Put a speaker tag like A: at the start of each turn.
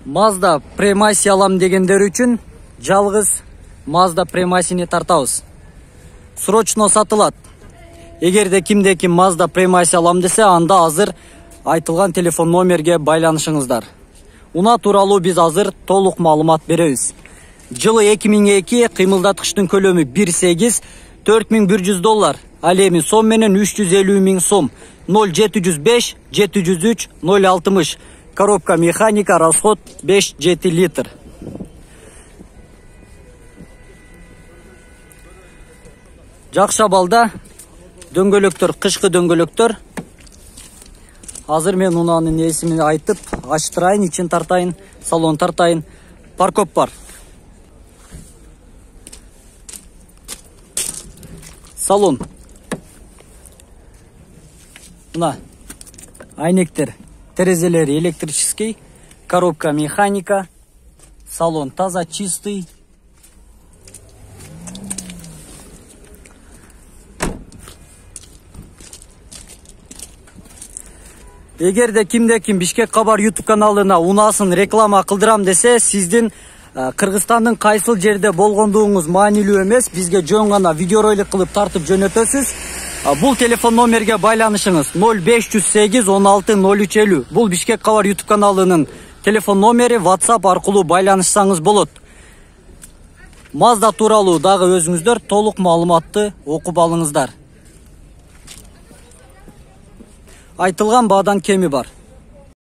A: Mazda Premacy алам дегендер үчүн жалгыз Mazda Premacy'ni тартабыз. Срочно сатылат. Эгерде кимде ким Mazda Premacy алам десе, анда азыр айтылган телефон номерге байланышыңыздар. Уна тууралуу биз азыр толук маалымат беребиз. Жылы 2002, кыймылдаткычтын көлөмү 1.8, $4100. Ал эми сом менен 350 000 сом. 0705 703 060. Коробка механика, расход 5-7 литр. Жакшы абалда дөңгөлөктөр, кышкы дөңгөлөктөр. Азыр мен унанын эсимин айтып, ачтырайын, ичин тартайын, салон тартайын. Паркоп бар. Салон. Мына айнектер, терезелери электрический, коробка механика, салон таза, чистый. Эгерде кимде ким Бишкек Кабар YouTube каналына унасын реклама кылдырам десе, сиздин Кыргызстандын кайсыл жерде болгондугуңуз маанилүү эмес, бизге жөн гана видеоролик кылып тартып жөнөтөсүз. Бул телефон номерге байланышыңыз 0508 16 0350. Бул Бишкек Кабар YouTube каналынын телефон номери, WhatsApp аркылуу байланышсаңыз болот. Mazda тууралуу дагы өзүңүздөр толук маалыматты окуп алыңыздар. Айтылган баадан кеми бар.